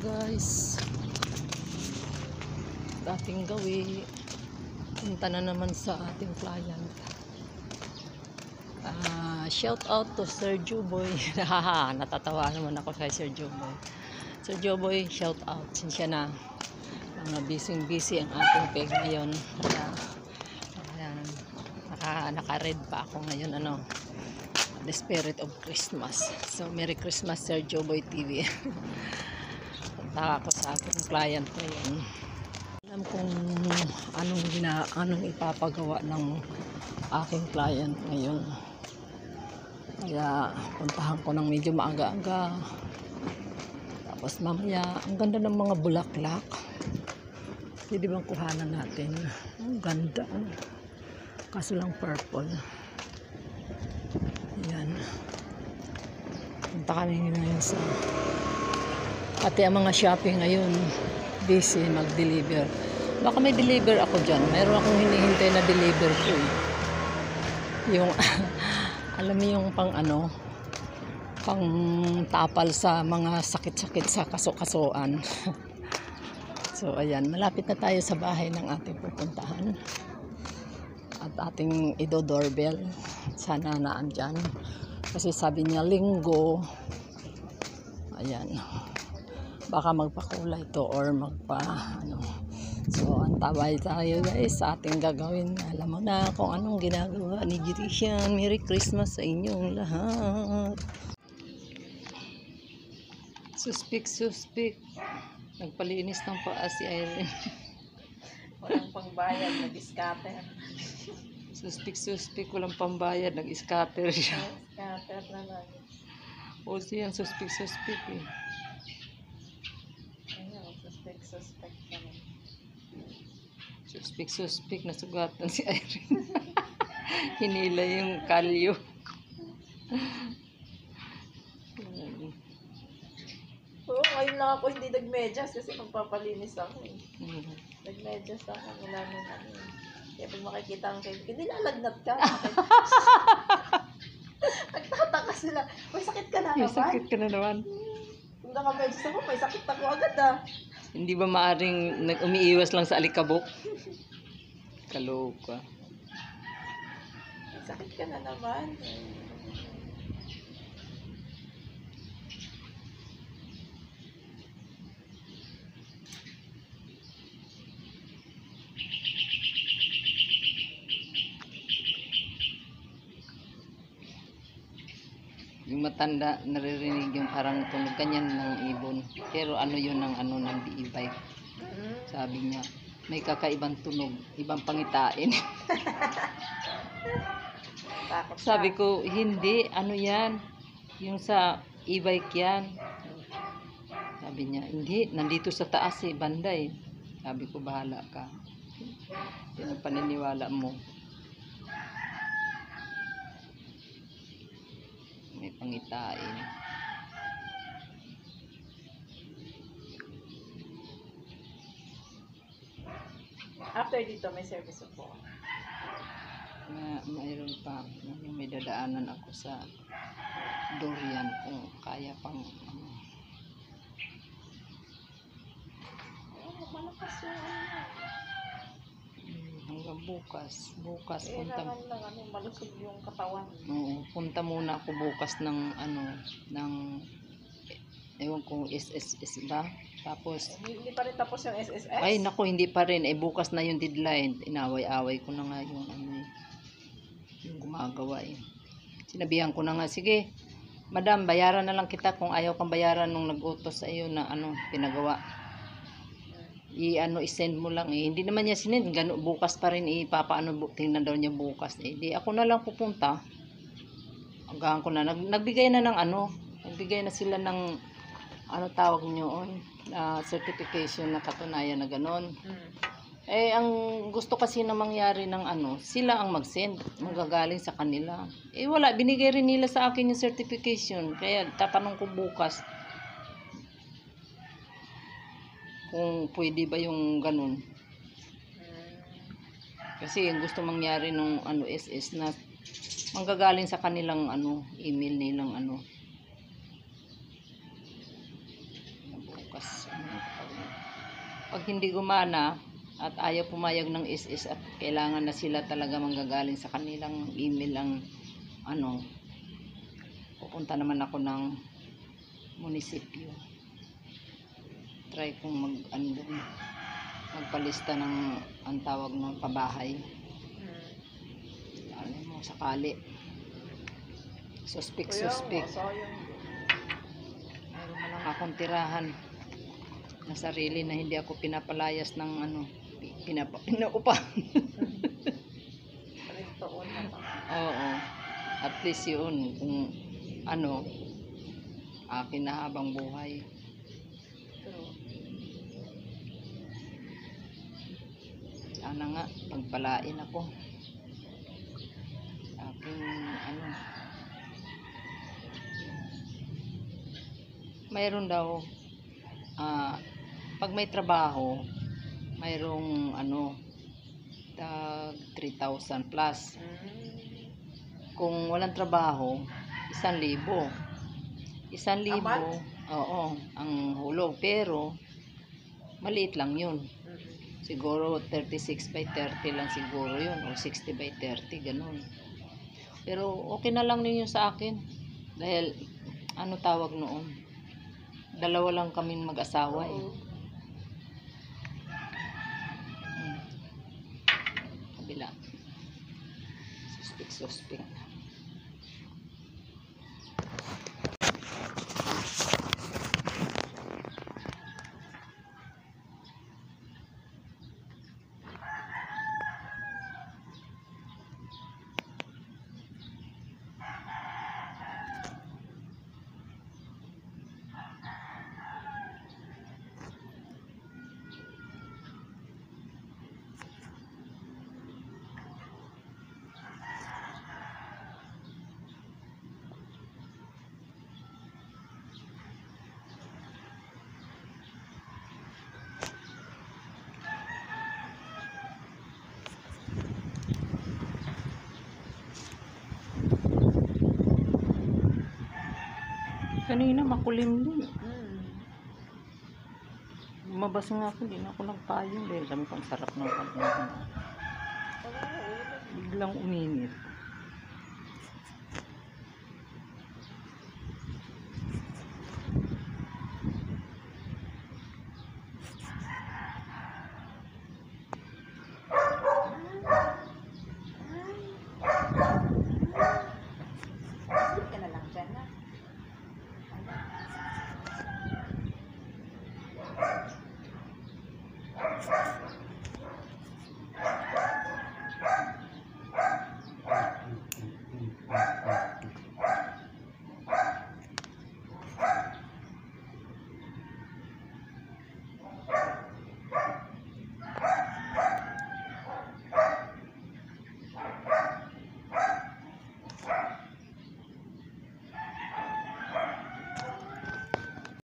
guys, ating gawi, punta na naman sa ating client. Shout out to Sir Juboy. Natatawa naman ako kay Sir Juboy. Sir Juboy, shout out. Sinsya na, busy ang ating peg ngayon. Naka-red pa ako ngayon, The Spirit of Christmas. So Merry Christmas, Sir Juboy TV. Punta ako sa aking client ngayon. Alam kung anong ipapagawa ng aking client ngayon. Kaya puntahan ko ng medyo maaga-aga. Tapos mamaya, ang ganda ng mga bulaklak. Pwede bang kuhanan natin? Ang ganda. Kaso lang purple. Ayan. Punta kami ngayon sa... Pati ang mga shopping ngayon, busy mag-deliver. Baka may deliver ako dyan. Mayroon akong hinihintay na deliver ko eh. Yung, alam mo yung pang tapal sa mga sakit-sakit sa kaso-kasuan. So ayan, malapit na tayo sa bahay ng ating pupuntahan. At ating ido-doorbell. Sana naandyan. Kasi sabi niya linggo. Ayan. Baka magpakulay to or So, antabay tayo guys sa ating gagawin. Alam mo na kung anong ginagawa ni Jirician. Merry Christmas sa inyong lahat. Suspik. Nagpalinis ng paa si Irene. Walang pangbayad, nag-scatter. Suspik, walang pambayad, nag-scatter siya. Scatter na lang. O siya, suspik eh. Ayun, suspect naman. Suspik, nasugatan si Irene. Hinila yung kalyo. Oo, ngayon lang ako hindi nagmedyas kasi magpapalinis ako eh. Nagmedyas ako, wala na namin. Kaya pag makikita ang kaibigan, nilalagnat ka. Nagtataka sila, may sakit ka na naman. May sakit ka na naman. Kung nakamedyas ako, may sakit ako agad ah. Hindi ba maaring umiiwas lang sa alikabok? Kaloka. May sakit ka na naman. Yung matanda, naririnig yung parang tunog ganyan ng ibon. Pero yun ng ng e-bike. Sabi niya, may kakaibang tunog, ibang pangitain. Sabi ko, hindi, yan? Yung sa e-bike yan. Sabi niya, hindi, nandito sa taas banda eh. Sabi ko, bahala ka. Yan ang paniniwala mo. May pangitain. After dito, may service po. Mayroon pa. May dadaanan ako sa Dorian kung kaya pang Malakas yung hanggang bukas punta lang malusog yung katawan. Oo, punta muna ako bukas ng ewan kung SSS ba, tapos Hindi pa rin tapos yung SSS? ay naku, hindi pa rin, bukas na yung deadline. Inaway-away ko na nga yung yung gumagawa sinabihan ko na nga, sige madam, bayaran na lang kita kung ayaw kang bayaran nung nag-utos sa iyo na pinagawa. I-send mo lang hindi naman niya sinend, bukas pa rin tingnan daw niya bukas di ako na lang pupunta. Hanggang ko na nagbigay na ng nagbigay na sila ng tawag niyo certification na katunayan na ganon. Ang gusto kasi na mangyari ng sila ang mag-send, magagaling sa kanila. Wala, binigay rin nila sa akin yung certification, kaya tatanong ko bukas kung pwede ba yung ganun. Kasi yung gusto mangyari nung SS na manggagaling sa kanilang email nilang bukas pag hindi gumana at ayaw pumayag ng SS at kailangan na sila talaga manggagaling sa kanilang email ang ano, pupunta naman ako ng munisipyo. Try kong magpalista ng ang tawag ng pabahay. Alam mo, sakali. Suspect. Sayang. Meron man lang akong tirahan na sarili na hindi ako pinapalayas ng pinaupa. Taon na pa. Oo. At least yun, kung akin na habang buhay. True. Sana nga, pagpalain ako. Aking mayroon daw, pag may trabaho, mayroong tag 3,000 plus. Kung walang trabaho, 1,000. 1,000, oo, ang hulog. Pero, maliit lang yun. Siguro 36 by 30 lang siguro yun. O 60 by 30, ganun. Pero, okay na lang yun sa akin. Dahil, tawag noon? Dalawa lang kaming mag-asawa eh. Kabila. Suspect. Kanina makulim din. Lumabas nga ako, hindi na ako nagpayong dahil sabi ko ang sarap ng pagkain. Biglang uminit.